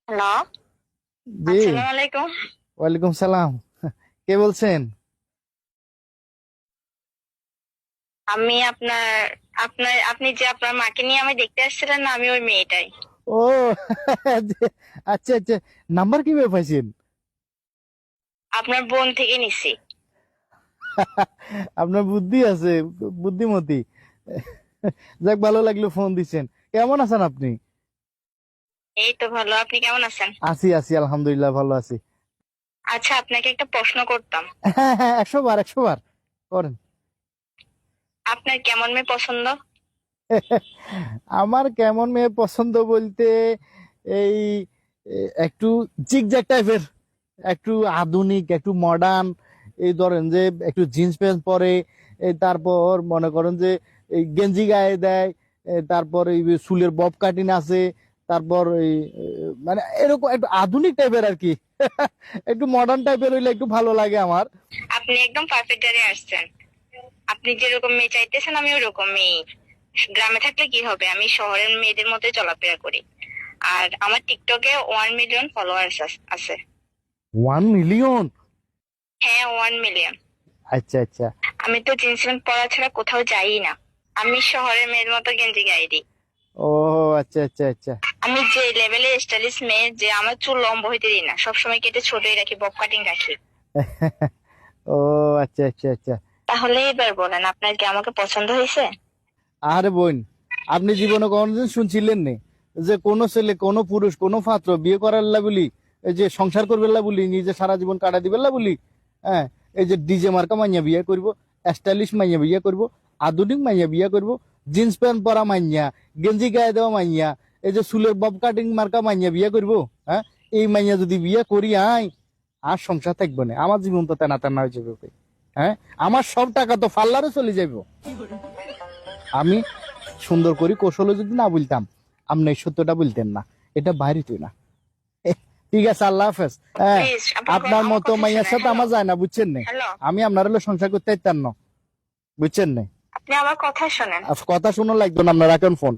Hello, জি। আসসালামু আলাইকুম। ওয়ালাইকুম সালাম। কে বলছেন? আমি আপনার আপনার আপনি যে আপনার মাকে নিয়ে আমায় দেখতে আসছিলেন না, আমি ওই মেয়েটাই। ও আচ্ছা আচ্ছা, নাম্বার কিভাবে পাইছেন? আপনার বোন থেকে নিছি। আপনার বুদ্ধি আছে, বুদ্ধিমতী। যাক, ভালো লাগলো ফোন দিছেন। কেমন আছেন আপনি? এই তো ভালো, আপনি কেমন আছেন? আছি আছি, আলহামদুলিল্লাহ ভালো আছি। আচ্ছা, আপনাকে একটা প্রশ্ন করতাম। হ্যাঁ হ্যাঁ, 100 বার 100 বার করেন। আপনার কেমন মেয়ে পছন্দ? আমার কেমন মেয়ে পছন্দ বলতে এই একটু জিগজ্যাগ টাইপের, একটু আধুনিক, একটু মডার্ন। এই ধরেন যে একটু জিন্স প্যান্ট পরে, এই তারপর মনে করেন যে এই গেঞ্জি গায়ে দেয়, তারপর এই চুলের বব কাটিং আছে, তারপর এই মানে এরকম একটু আধুনিক টাইপের আর কি। একটু মডার্ন টাইপের হইলে একটু ভালো লাগে আমার। আপনি একদম পারফেক্ট জায়গায় আসছেন। আপনি যেরকম মেয়ে চাইতেছেন আমি ওরকম মেয়ে। গ্রামে থাকলে কি হবে, আমি শহরের মেয়েদের মতোই চলাফেরা করি। আর আমার টিকটকে 1 মিলিয়ন ফলোয়ার্স আছে। 1 মিলিয়ন? হ্যাঁ, 1 মিলিয়ন। আচ্ছা আচ্ছা। আমি তো জিন্স প্যান্ট পরা ছাড়া কোথাও যাই না। আমি শহরের মেয়ের মতো গেঞ্জি গায়ে দিই। ও আচ্ছা আচ্ছা আচ্ছা। আমি যে লেভেলে স্টাইলিশ মেয়ে, যে আমার চুল লম্বা হইতে দিই না, সবসময় কেটে ছোটই রাখি, বব কাটিং রাখি। ও আচ্ছা আচ্ছা আচ্ছা। তাহলে এবার বলেন, আপনার কি আমাকে পছন্দ হয়েছে? আরে বোন, আপনি জীবনে কোনোদিন শুনছিলেন নে যে কোনো ছেলে, কোনো পুরুষ, কোনো পাত্র বিয়ে করার লা বলি, এই যে সংসার করবে লা বলি, নিজে সারা জীবন কাটা দিবে লা বলি, হ্যাঁ, এই যে ডিজে মার্কা মাইয়া বিয়ে করব, স্টাইলিশ মাইয়া বিয়ে করব, আধুনিক মাইয়া বিয়ে করব, জিন্স প্যান্ট পরা মাইয়া, গেঞ্জি গায়ে দেওয়া মাইয়া, এই যে চুলের বব কাটিং মার্কা মাইয়া বিয়ে করব, হ্যাঁ, এই মাইয়া যদি বিয়ে করি আই, আর সংসার থাকবে না, আমার জীবন তো তেনা তেনা হয়ে যাবে। হ্যাঁ, আমার সব টাকা তো ফাল্লারে চলে যাইব। আমি সুন্দর করে কৌশলে যদি না বলতাম, আপনি এই সত্যটা বলতেন না। এটা বাইরে তুই না। ঠিক আছে, আল্লাহ হাফেজ। হ্যাঁ, প্লিজ, আপনার আমার মতো কথা মাইয়ার শোনেন। সাথে আমার যায় না, বুঝছেন না? হ্যালো, আমি আপনার হলো সংসার করতে চাইতাম না, বুঝছেন না? আপনি আমার কথা শোনেন। কথা শুনো লাগবে না, আপনার রাখেন ফোন।